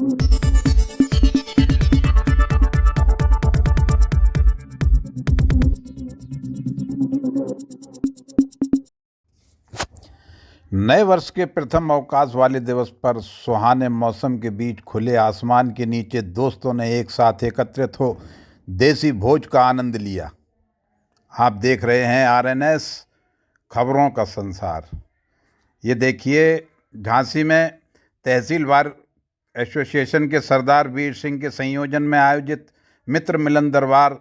नए वर्ष के प्रथम अवकाश वाले दिवस पर सुहाने मौसम के बीच खुले आसमान के नीचे दोस्तों ने एक साथ एकत्रित हो देसी भोज का आनंद लिया। आप देख रहे हैं आरएनएस खबरों का संसार। ये देखिए, झांसी में तहसील बार एसोसिएशन के सरदार वीर सिंह के संयोजन में आयोजित मित्र मिलन दरबार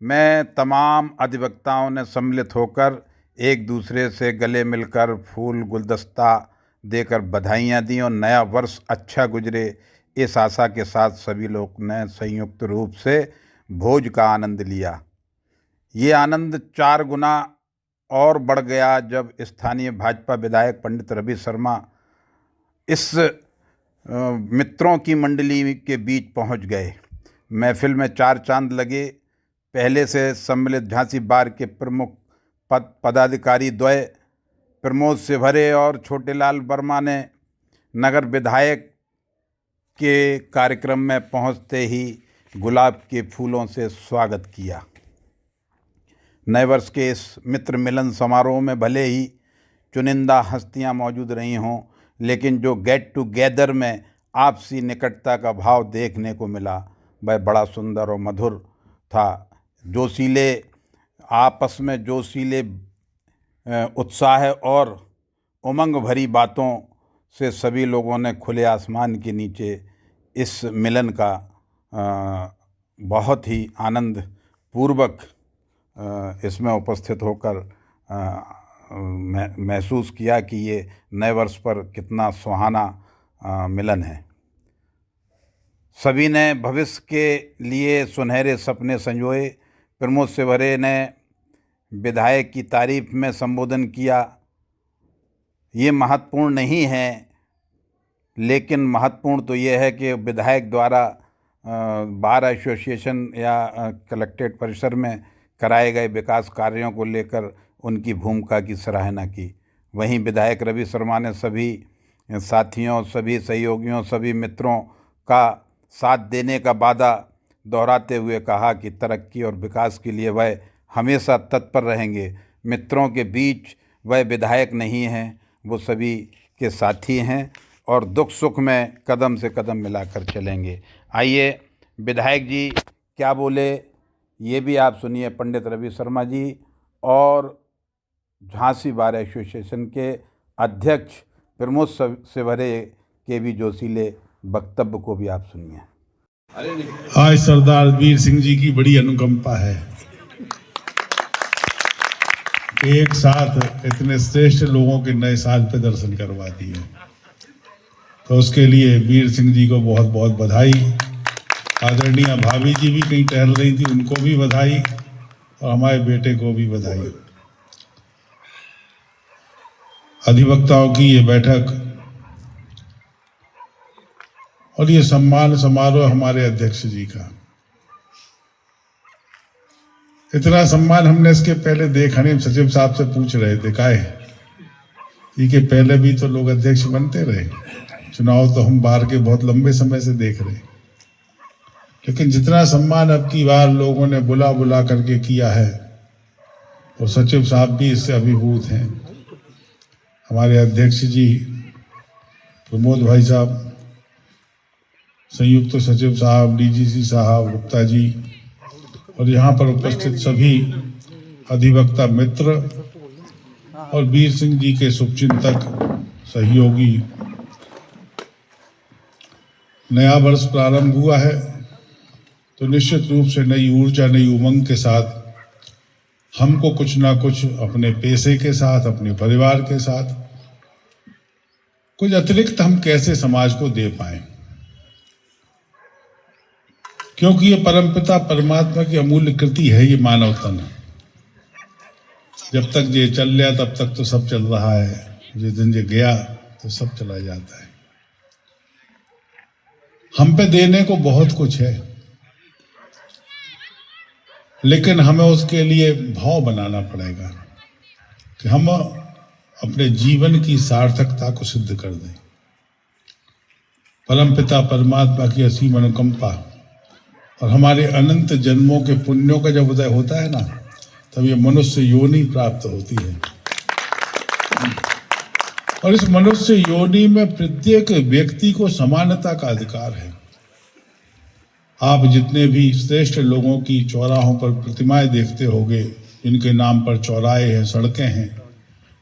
में तमाम अधिवक्ताओं ने सम्मिलित होकर एक दूसरे से गले मिलकर फूल गुलदस्ता देकर बधाइयाँ दी और नया वर्ष अच्छा गुजरे इस आशा के साथ सभी लोग ने संयुक्त रूप से भोज का आनंद लिया। ये आनंद 4 गुना और बढ़ गया जब स्थानीय भाजपा विधायक पंडित रवि शर्मा इस मित्रों की मंडली के बीच पहुंच गए। महफिल में 4 चांद लगे। पहले से सम्मिलित झांसी बार के प्रमुख पदाधिकारी द्वय प्रमोद सिवहरे और छोटेलाल वर्मा ने नगर विधायक के कार्यक्रम में पहुंचते ही गुलाब के फूलों से स्वागत किया। नए वर्ष के इस मित्र मिलन समारोह में भले ही चुनिंदा हस्तियां मौजूद रही हों, लेकिन जो गेट टुगेदर में आपसी निकटता का भाव देखने को मिला वह बड़ा सुंदर और मधुर था। आपस में जोशीले उत्साह और उमंग भरी बातों से सभी लोगों ने खुले आसमान के नीचे इस मिलन का बहुत ही आनंद पूर्वक इसमें उपस्थित होकर महसूस किया कि ये नए वर्ष पर कितना सुहाना मिलन है। सभी ने भविष्य के लिए सुनहरे सपने संजोए। प्रमोद सिवहरे ने विधायक की तारीफ में संबोधन किया। ये महत्वपूर्ण नहीं है, लेकिन महत्वपूर्ण तो ये है कि विधायक द्वारा बार एसोसिएशन या कलेक्ट्रेट परिसर में कराए गए विकास कार्यों को लेकर उनकी भूमिका की सराहना की। वहीं विधायक रवि शर्मा ने सभी साथियों, सभी सहयोगियों, सभी मित्रों का साथ देने का वादा दोहराते हुए कहा कि तरक्की और विकास के लिए वह हमेशा तत्पर रहेंगे। मित्रों के बीच वह विधायक नहीं हैं, वो सभी के साथी हैं और दुख सुख में कदम से कदम मिलाकर चलेंगे। आइए विधायक जी क्या बोले ये भी आप सुनिए। पंडित रवि शर्मा जी और झांसी बार एसोसिएशन के अध्यक्ष प्रमोद सिवहरे के भी जोशीले वक्तव्य को भी आप सुनिए। आज सरदार वीर सिंह जी की बड़ी अनुकंपा है। एक साथ इतने श्रेष्ठ लोगों के नए साल पे दर्शन करवा दिए, तो उसके लिए वीर सिंह जी को बहुत बहुत बधाई। आदरणीय भाभी जी भी कहीं टहल रही थी, उनको भी बधाई और हमारे बेटे को भी बधाई। अधिवक्ताओं की ये बैठक और ये सम्मान समारोह हमारे अध्यक्ष जी का, इतना सम्मान हमने इसके पहले देखा नहीं। सचिव साहब से पूछ रहे थे काहे, कि पहले भी तो लोग अध्यक्ष बनते रहे, चुनाव तो हम बाहर के बहुत लंबे समय से देख रहे, लेकिन जितना सम्मान अब की बार लोगों ने बुला बुला करके किया है, और सचिव साहब भी इससे अभिभूत हैं। हमारे अध्यक्ष जी प्रमोद भाई साहब, संयुक्त सचिव साहब, डीजीसी साहब, गुप्ता जी और यहाँ पर उपस्थित सभी अधिवक्ता मित्र और वीर सिंह जी के शुभचिंतक सहयोगी। नया वर्ष प्रारंभ हुआ है तो निश्चित रूप से नई ऊर्जा, नई उमंग के साथ हमको कुछ ना कुछ अपने पेशे के साथ, अपने परिवार के साथ कुछ अतिरिक्त हम कैसे समाज को दे पाए, क्योंकि ये परमपिता परमात्मा की अमूल्य कृति है। ये मानव तन जब तक ये चल रहा तब तक तो सब चल रहा है, जिस दिन ये गया तो सब चला जाता है। हम पे देने को बहुत कुछ है, लेकिन हमें उसके लिए भाव बनाना पड़ेगा कि हम अपने जीवन की सार्थकता को सिद्ध कर दें। परमपिता परमात्मा की असीम अनुकंपा और हमारे अनंत जन्मों के पुण्यों का जब उदय होता है ना, तब ये मनुष्य योनि प्राप्त होती है। और इस मनुष्य योनि में प्रत्येक व्यक्ति को समानता का अधिकार है। आप जितने भी श्रेष्ठ लोगों की चौराहों पर प्रतिमाएं देखते होंगे, जिनके नाम पर चौराहे हैं, सड़कें हैं,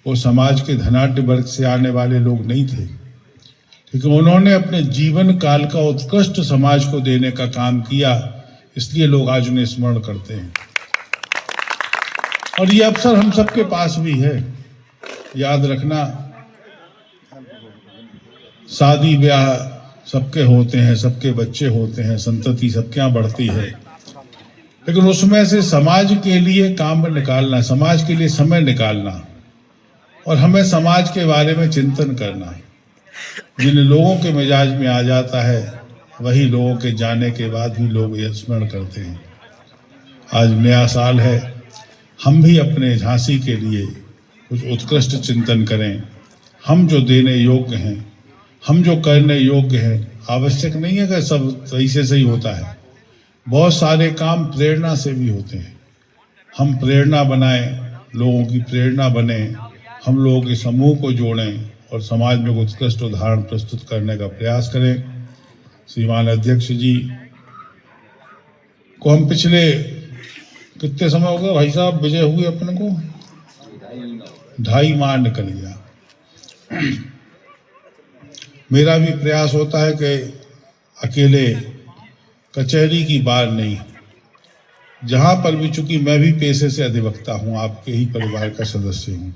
वो समाज के धनाढ्य वर्ग से आने वाले लोग नहीं थे, क्योंकि उन्होंने अपने जीवन काल का उत्कृष्ट समाज को देने का काम किया, इसलिए लोग आज उन्हें स्मरण करते हैं। और ये अवसर हम सबके पास भी है। याद रखना, शादी ब्याह सबके होते हैं, सबके बच्चे होते हैं, संतति सबके यहाँ बढ़ती है, लेकिन उसमें से समाज के लिए काम निकालना, समाज के लिए समय निकालना और हमें समाज के बारे में चिंतन करना, जिन लोगों के मिजाज में आ जाता है वही लोगों के जाने के बाद भी लोग ये स्मरण करते हैं। आज नया साल है, हम भी अपने झांसी के लिए कुछ उत्कृष्ट चिंतन करें। हम जो देने योग्य हैं, हम जो करने योग्य हैं, आवश्यक नहीं है कि सब तरीके से ही होता है, बहुत सारे काम प्रेरणा से भी होते हैं। हम प्रेरणा बनाएं, लोगों की प्रेरणा बने, हम लोगों के समूह को जोड़ें और समाज में उत्कृष्ट उदाहरण प्रस्तुत करने का प्रयास करें। श्रीमान अध्यक्ष जी को हम पिछले कितने समय हो गया भाई साहब विजय हुए अपने को? 2.5 माह निकल गया। मेरा भी प्रयास होता है कि अकेले कचहरी की बात नहीं, जहां पर भी, चूंकि मैं भी पेशे से अधिवक्ता हूं, आपके ही परिवार का सदस्य हूं,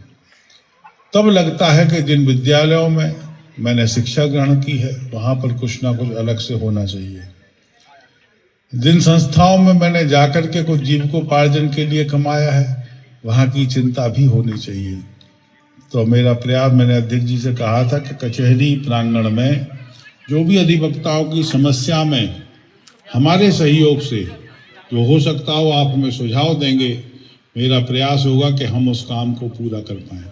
तब लगता है कि जिन विद्यालयों में मैंने शिक्षा ग्रहण की है वहां पर कुछ ना कुछ अलग से होना चाहिए। जिन संस्थाओं में मैंने जाकर के कुछ जीविकोपार्जन के लिए कमाया है वहां की चिंता भी होनी चाहिए। तो मेरा प्रयास, मैंने अध्यक्ष जी से कहा था कि कचहरी प्रांगण में जो भी अधिवक्ताओं की समस्या में हमारे सहयोग से जो हो सकता हो आप हमें सुझाव देंगे, मेरा प्रयास होगा कि हम उस काम को पूरा कर पाएं।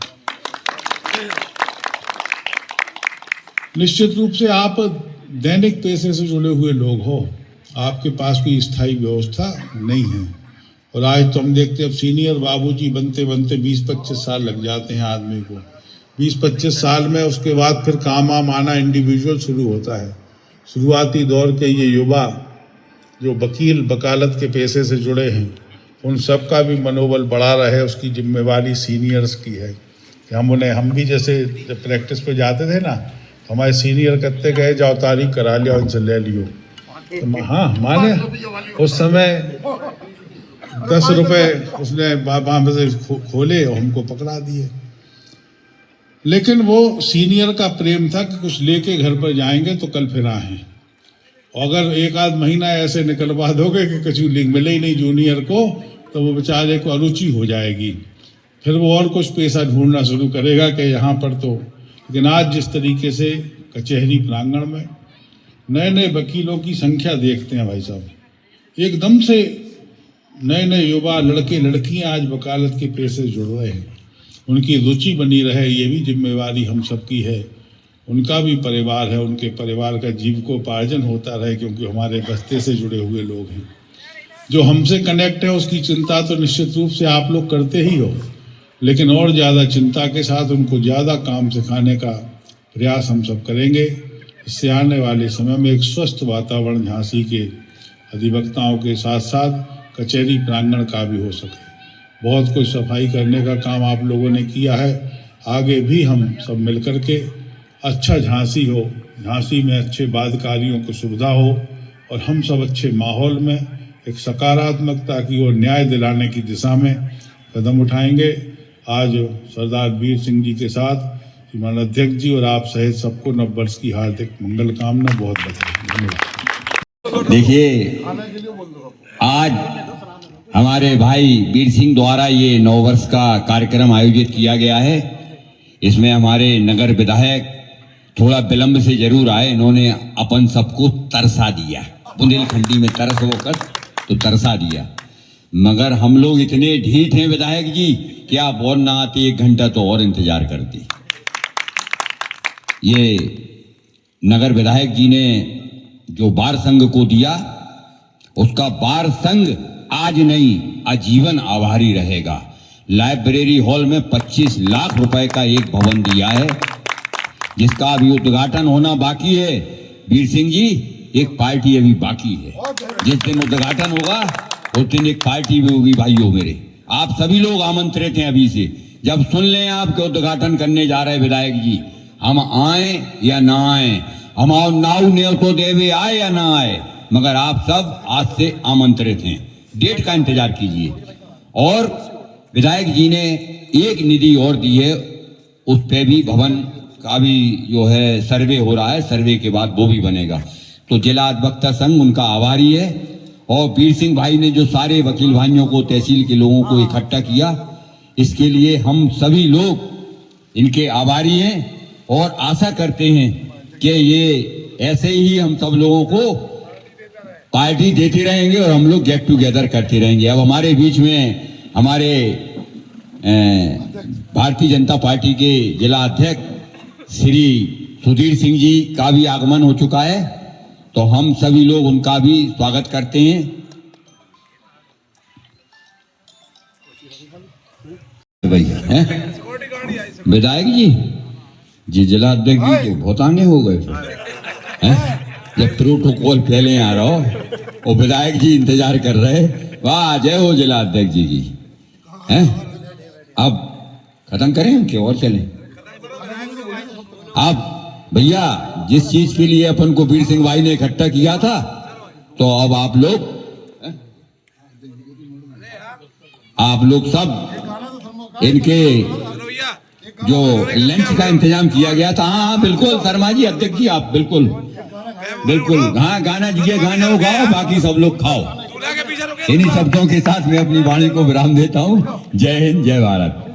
निश्चित रूप से आप दैनिक पेशे से जुड़े हुए लोग हो, आपके पास कोई स्थायी व्यवस्था नहीं है, और आज तो हम देखते हैं अब सीनियर बाबूजी बनते बनते 20-25 साल लग जाते हैं आदमी को। 20-25 साल में उसके बाद फिर काम आना इंडिविजुअल शुरू होता है। शुरुआती दौर के ये युवा जो वकील वकालत के पेशे से जुड़े हैं, उन सब का भी मनोबल बढ़ा रहे, उसकी जिम्मेवारी सीनियर्स की है कि हम भी जैसे जब प्रैक्टिस पे जाते थे ना, हमारे सीनियर कहते गए जाओ तारीख करा लिया, उनसे ले लियो। तो हाँ, माने उस समय 10 रुपए उसने वहां से खोले और हमको पकड़ा दिए। लेकिन वो सीनियर का प्रेम था कि कुछ लेके घर पर जाएंगे तो कल फिर आए। अगर 1-आध महीना ऐसे निकलवा दोगे कि कुछ मिले ही नहीं जूनियर को, तो वो बेचारे को अरुचि हो जाएगी, फिर वो और कुछ पैसा ढूंढना शुरू करेगा कि यहाँ पर तो। लेकिन आज जिस तरीके से कचहरी प्रांगण में नए नए वकीलों की संख्या देखते हैं भाई साहब, एकदम से नए नए युवा लड़के लड़कियां आज वकालत के पेशे से जुड़ रहे हैं। उनकी रुचि बनी रहे, ये भी जिम्मेवारी हम सबकी है। उनका भी परिवार है, उनके परिवार का जीविकोपार्जन होता रहे, क्योंकि हमारे बस्ते से जुड़े हुए लोग हैं। जो हमसे कनेक्ट है उसकी चिंता तो निश्चित रूप से आप लोग करते ही हो, लेकिन और ज़्यादा चिंता के साथ उनको ज़्यादा काम सिखाने का प्रयास हम सब करेंगे। इससे आने वाले समय में एक स्वस्थ वातावरण झांसी के अधिवक्ताओं के साथ साथ कचहरी प्रांगण का भी हो सके। बहुत कुछ सफाई करने का काम आप लोगों ने किया है, आगे भी हम सब मिलकर के अच्छा झांसी हो, झांसी में अच्छे बादकारियों को सुविधा हो और हम सब अच्छे माहौल में एक सकारात्मकता की ओर न्याय दिलाने की दिशा में कदम उठाएंगे। आज सरदार वीर सिंह जी के साथ श्रीमान अध्यक्ष जी और आप सहित सबको नववर्ष की हार्दिक मंगल कामना, बहुत बहुत धन्यवाद। देखिए, आज हमारे भाई वीर सिंह द्वारा ये नववर्ष का कार्यक्रम आयोजित किया गया है। इसमें हमारे नगर विधायक थोड़ा विलंब से जरूर आए, इन्होंने अपन सबको तरसा दिया, बुंदेलखंडी में तरस होकर तो तरसा दिया। मगर हम लोग इतने ढीठ हैं विधायक जी कि आप और ना आते 1 घंटा तो और इंतजार करते। ये नगर विधायक जी ने जो बार संघ को दिया, उसका बार संघ आज नहीं आजीवन आभारी रहेगा। लाइब्रेरी हॉल में 25 लाख रुपए का एक भवन दिया है, जिसका अभी उद्घाटन होना बाकी है। वीर सिंह जी, एक पार्टी अभी बाकी है। जिस दिन उद्घाटन होगा उस दिन एक पार्टी भी होगी। भाइयों मेरे, आप सभी लोग आमंत्रित हैं अभी से। जब सुन लें आपके उद्घाटन करने जा रहे विधायक जी, हम आए या ना आए, हम नाव ने को देवे आए या ना आए, मगर आप सब आज से आमंत्रित हैं। डेट का इंतजार कीजिए। और विधायक जी ने एक निधि और दी है, उस पे भी भवन का भी जो है सर्वे हो रहा है, सर्वे के बाद वो भी बनेगा। तो जिला अधिवक्ता संघ उनका आभारी है। और वीर सिंह भाई ने जो सारे वकील भाइयों को, तहसील के लोगों को इकट्ठा किया, इसके लिए हम सभी लोग इनके आभारी हैं और आशा करते हैं कि ये ऐसे ही हम सब लोगों को पार्टी देते रहेंगे और हम लोग गेट टुगेदर करते रहेंगे। अब हमारे बीच में हमारे भारतीय जनता पार्टी के जिला अध्यक्ष श्री सुधीर सिंह जी का भी आगमन हो चुका है, तो हम सभी लोग उनका भी स्वागत करते हैं। भैया हैं विधायक जी जिला अध्यक्ष जी तो बहुत आगे हो गए हैं। जब प्रोटोकॉल पहले आ रहा हो और विधायक जी इंतजार कर रहे। वाह, जय हो जिला अध्यक्ष जी की। हैं अब खत्म करें कि और चलें? अब भैया, जिस चीज के लिए अपन को वीर सिंह भाई ने इकट्ठा किया था, तो अब आप लोग सब इनके जो लंच का इंतजाम किया गया था। हाँ बिल्कुल शर्मा जी, अध्यक्ष जी आप बिल्कुल बिल्कुल, हाँ गाना जी गाना हो गाओ, बाकी सब लोग खाओ। इन्हीं शब्दों के साथ मैं अपनी वाणी को विराम देता हूँ। जय हिंद, जय भारत।